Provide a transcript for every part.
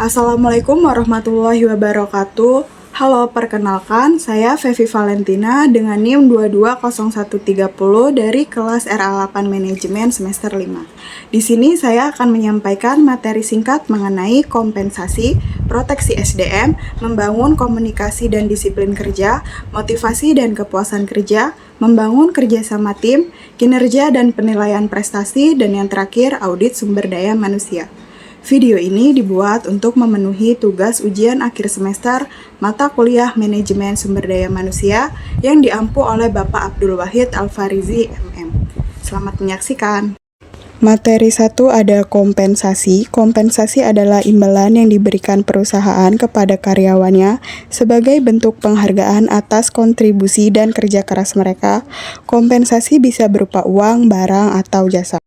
Assalamualaikum warahmatullahi wabarakatuh. Halo, perkenalkan saya Fevi Valentina dengan NIM 220130 dari kelas RA8 Manajemen semester 5. Di sini saya akan menyampaikan materi singkat mengenai kompensasi, proteksi SDM, membangun komunikasi dan disiplin kerja, motivasi dan kepuasan kerja, membangun kerjasama tim, kinerja dan penilaian prestasi, dan yang terakhir audit sumber daya manusia. Video ini dibuat untuk memenuhi tugas ujian akhir semester mata kuliah Manajemen Sumber Daya Manusia yang diampu oleh Bapak Abdul Wahid Al-Farizi, MM. Selamat menyaksikan. Materi 1 ada kompensasi. Kompensasi adalah imbalan yang diberikan perusahaan kepada karyawannya sebagai bentuk penghargaan atas kontribusi dan kerja keras mereka. Kompensasi bisa berupa uang, barang, atau jasa.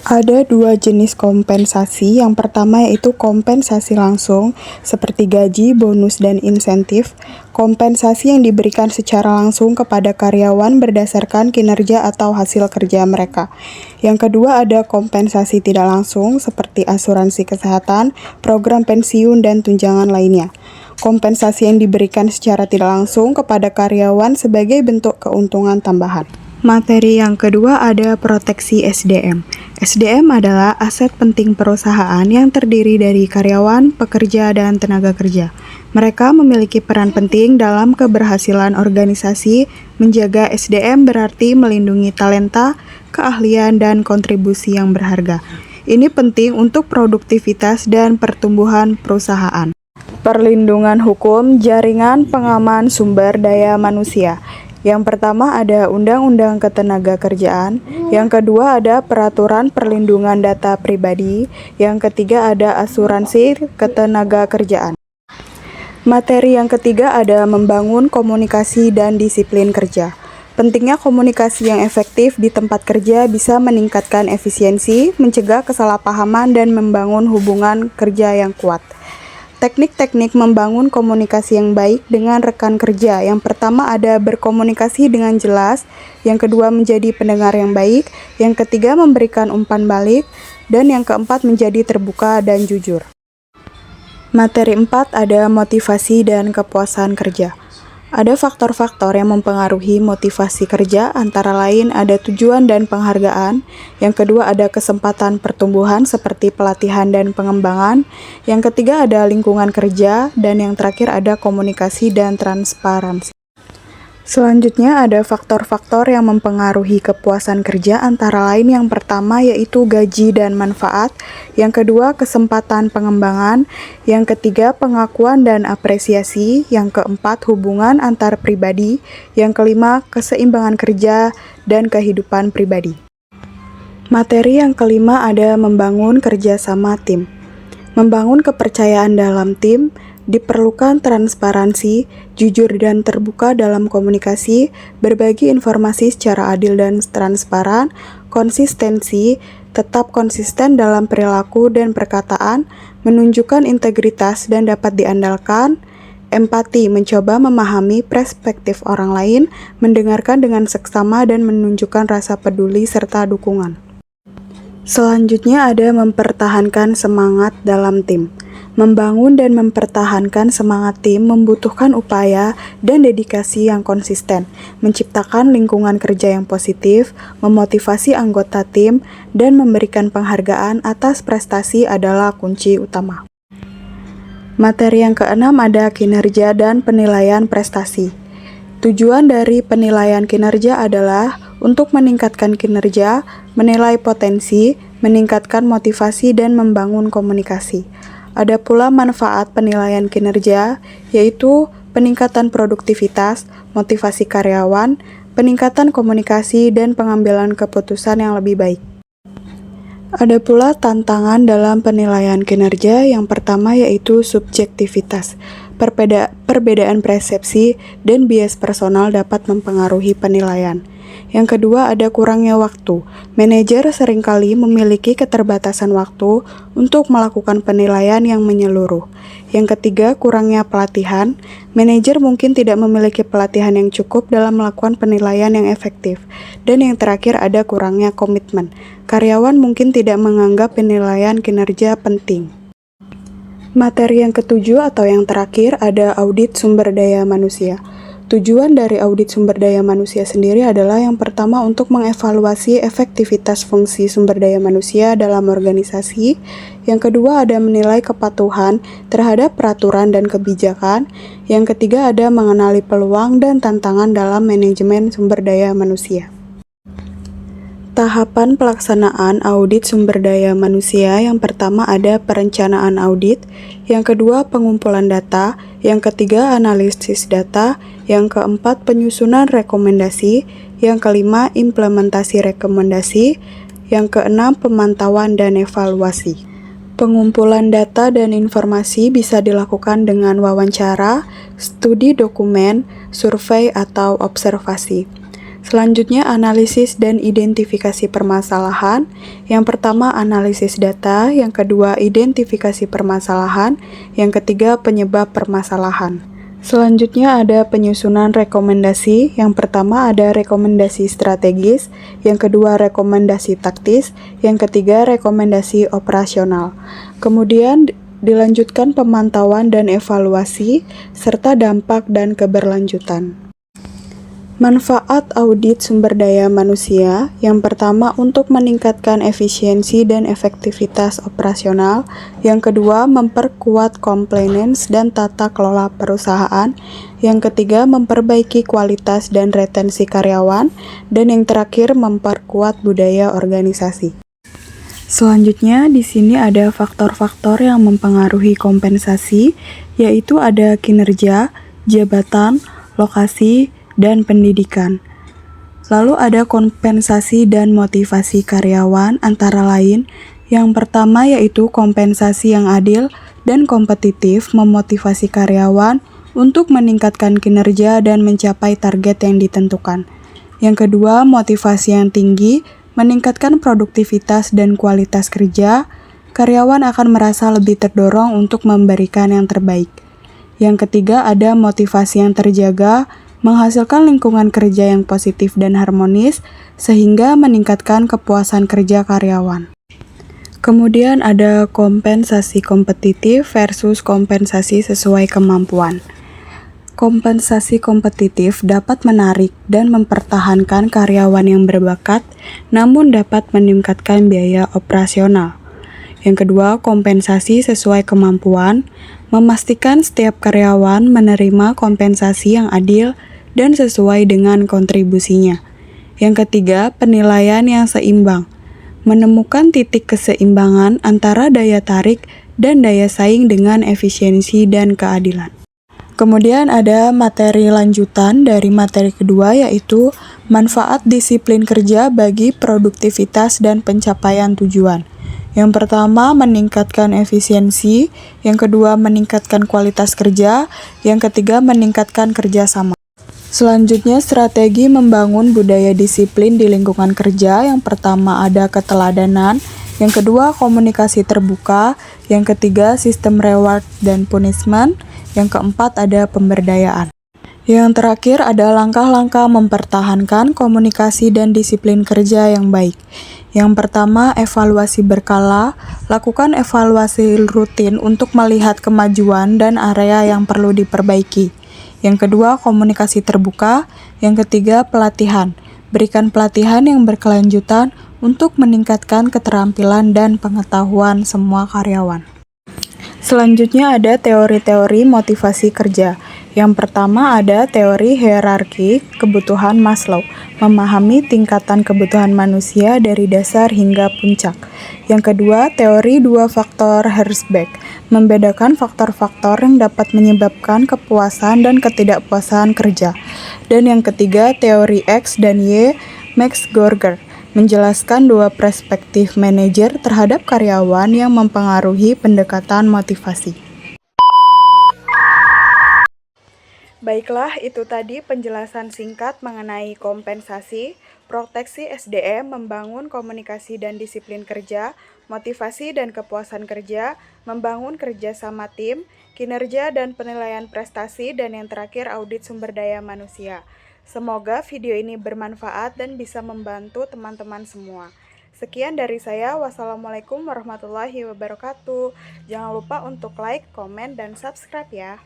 Ada dua jenis kompensasi. Yang pertama yaitu kompensasi langsung, seperti gaji, bonus, dan insentif. Kompensasi yang diberikan secara langsung kepada karyawan berdasarkan kinerja atau hasil kerja mereka. Yang kedua ada kompensasi tidak langsung, seperti asuransi kesehatan, program pensiun, dan tunjangan lainnya. Kompensasi yang diberikan secara tidak langsung kepada karyawan sebagai bentuk keuntungan tambahan. Materi yang kedua ada proteksi SDM. SDM adalah aset penting perusahaan yang terdiri dari karyawan, pekerja, dan tenaga kerja. Mereka memiliki peran penting dalam keberhasilan organisasi. Menjaga SDM berarti melindungi talenta, keahlian, dan kontribusi yang berharga. Ini penting untuk produktivitas dan pertumbuhan perusahaan. Perlindungan hukum, jaringan pengaman sumber daya manusia. Yang pertama ada Undang-Undang Ketenagakerjaan, yang kedua ada Peraturan Perlindungan Data Pribadi, yang ketiga ada Asuransi Ketenagakerjaan. Materi yang ketiga ada membangun komunikasi dan disiplin kerja. Pentingnya komunikasi yang efektif di tempat kerja bisa meningkatkan efisiensi, mencegah kesalahpahaman, dan membangun hubungan kerja yang kuat. Teknik-teknik membangun komunikasi yang baik dengan rekan kerja. Yang pertama ada berkomunikasi dengan jelas, yang kedua menjadi pendengar yang baik, yang ketiga memberikan umpan balik, dan yang keempat menjadi terbuka dan jujur. Materi 4 ada motivasi dan kepuasan kerja. Ada faktor-faktor yang mempengaruhi motivasi kerja, antara lain ada tujuan dan penghargaan. Yang kedua ada kesempatan pertumbuhan seperti pelatihan dan pengembangan. Yang ketiga ada lingkungan kerja, dan yang terakhir ada komunikasi dan transparansi. Selanjutnya ada faktor-faktor yang mempengaruhi kepuasan kerja, antara lain yang pertama yaitu gaji dan manfaat, yang kedua kesempatan pengembangan, yang ketiga pengakuan dan apresiasi, yang keempat hubungan antar pribadi, yang kelima keseimbangan kerja dan kehidupan pribadi. Materi yang kelima ada membangun kerjasama tim. Membangun kepercayaan dalam tim, diperlukan transparansi, jujur dan terbuka dalam komunikasi, berbagi informasi secara adil dan transparan, konsistensi, tetap konsisten dalam perilaku dan perkataan, menunjukkan integritas dan dapat diandalkan, empati, mencoba memahami perspektif orang lain, mendengarkan dengan seksama dan menunjukkan rasa peduli serta dukungan. Selanjutnya ada mempertahankan semangat dalam tim. Membangun dan mempertahankan semangat tim membutuhkan upaya dan dedikasi yang konsisten, menciptakan lingkungan kerja yang positif, memotivasi anggota tim, dan memberikan penghargaan atas prestasi adalah kunci utama. Materi yang keenam ada kinerja dan penilaian prestasi. Tujuan dari penilaian kinerja adalah untuk meningkatkan kinerja, menilai potensi, meningkatkan motivasi, dan membangun komunikasi. Ada pula manfaat penilaian kinerja, yaitu peningkatan produktivitas, motivasi karyawan, peningkatan komunikasi, dan pengambilan keputusan yang lebih baik. Ada pula tantangan dalam penilaian kinerja. Yang pertama yaitu subjektivitas. Perbedaan persepsi dan bias personal dapat mempengaruhi penilaian. Yang kedua ada kurangnya waktu. Manajer seringkali memiliki keterbatasan waktu untuk melakukan penilaian yang menyeluruh. Yang ketiga kurangnya pelatihan. Manajer mungkin tidak memiliki pelatihan yang cukup dalam melakukan penilaian yang efektif. Dan yang terakhir ada kurangnya komitmen. Karyawan mungkin tidak menganggap penilaian kinerja penting. Materi yang ketujuh atau yang terakhir ada audit sumber daya manusia. Tujuan dari audit sumber daya manusia sendiri adalah yang pertama untuk mengevaluasi efektivitas fungsi sumber daya manusia dalam organisasi. Yang kedua ada menilai kepatuhan terhadap peraturan dan kebijakan. Yang ketiga ada mengenali peluang dan tantangan dalam manajemen sumber daya manusia. Tahapan pelaksanaan audit sumber daya manusia yang pertama ada perencanaan audit, yang kedua pengumpulan data, yang ketiga analisis data, yang keempat penyusunan rekomendasi, yang kelima implementasi rekomendasi, yang keenam pemantauan dan evaluasi. Pengumpulan data dan informasi bisa dilakukan dengan wawancara, studi dokumen, survei, atau observasi. Selanjutnya, analisis dan identifikasi permasalahan. Yang pertama, analisis data. Yang kedua, identifikasi permasalahan. Yang ketiga, penyebab permasalahan. Selanjutnya, ada penyusunan rekomendasi. Yang pertama, ada rekomendasi strategis. Yang kedua, rekomendasi taktis. Yang ketiga, rekomendasi operasional. Kemudian, dilanjutkan pemantauan dan evaluasi, serta dampak dan keberlanjutan. Manfaat audit sumber daya manusia, yang pertama untuk meningkatkan efisiensi dan efektivitas operasional, yang kedua memperkuat compliance dan tata kelola perusahaan, yang ketiga memperbaiki kualitas dan retensi karyawan, dan yang terakhir memperkuat budaya organisasi. Selanjutnya, di sini ada faktor-faktor yang mempengaruhi kompensasi, yaitu ada kinerja, jabatan, lokasi, dan pendidikan. Lalu ada kompensasi dan motivasi karyawan antara lain. Yang pertama yaitu kompensasi yang adil dan kompetitif memotivasi karyawan untuk meningkatkan kinerja dan mencapai target yang ditentukan. Yang kedua, motivasi yang tinggi meningkatkan produktivitas dan kualitas kerja. Karyawan akan merasa lebih terdorong untuk memberikan yang terbaik. Yang ketiga, ada motivasi yang terjaga menghasilkan lingkungan kerja yang positif dan harmonis, sehingga meningkatkan kepuasan kerja karyawan. Kemudian ada kompensasi kompetitif versus kompensasi sesuai kemampuan. Kompensasi kompetitif dapat menarik dan mempertahankan karyawan yang berbakat, namun dapat meningkatkan biaya operasional. Yang kedua, kompensasi sesuai kemampuan, memastikan setiap karyawan menerima kompensasi yang adil dan sesuai dengan kontribusinya. Yang ketiga, penilaian yang seimbang, menemukan titik keseimbangan antara daya tarik dan daya saing dengan efisiensi dan keadilan. Kemudian ada materi lanjutan dari materi kedua, yaitu manfaat disiplin kerja bagi produktivitas dan pencapaian tujuan. Yang pertama, meningkatkan efisiensi. Yang kedua, meningkatkan kualitas kerja. Yang ketiga, meningkatkan kerjasama. Selanjutnya, strategi membangun budaya disiplin di lingkungan kerja. Yang pertama ada keteladanan, yang kedua komunikasi terbuka, yang ketiga sistem reward dan punishment, yang keempat ada pemberdayaan. Yang terakhir ada langkah-langkah mempertahankan komunikasi dan disiplin kerja yang baik. Yang pertama, evaluasi berkala. Lakukan evaluasi rutin untuk melihat kemajuan dan area yang perlu diperbaiki. Yang kedua, komunikasi terbuka. Yang ketiga, pelatihan. Berikan pelatihan yang berkelanjutan untuk meningkatkan keterampilan dan pengetahuan semua karyawan. Selanjutnya ada teori-teori motivasi kerja. Yang pertama ada teori hierarki kebutuhan Maslow, memahami tingkatan kebutuhan manusia dari dasar hingga puncak. Yang kedua, teori dua faktor Herzberg, membedakan faktor-faktor yang dapat menyebabkan kepuasan dan ketidakpuasan kerja. Dan yang ketiga, teori X dan Y, Max Gorger, menjelaskan dua perspektif manajer terhadap karyawan yang mempengaruhi pendekatan motivasi. Baiklah, itu tadi penjelasan singkat mengenai kompensasi, proteksi SDM, membangun komunikasi dan disiplin kerja, motivasi dan kepuasan kerja, membangun kerjasama tim, kinerja dan penilaian prestasi, dan yang terakhir audit sumber daya manusia. Semoga video ini bermanfaat dan bisa membantu teman-teman semua. Sekian dari saya. Wassalamualaikum warahmatullahi wabarakatuh. Jangan lupa untuk like, komen, dan subscribe ya.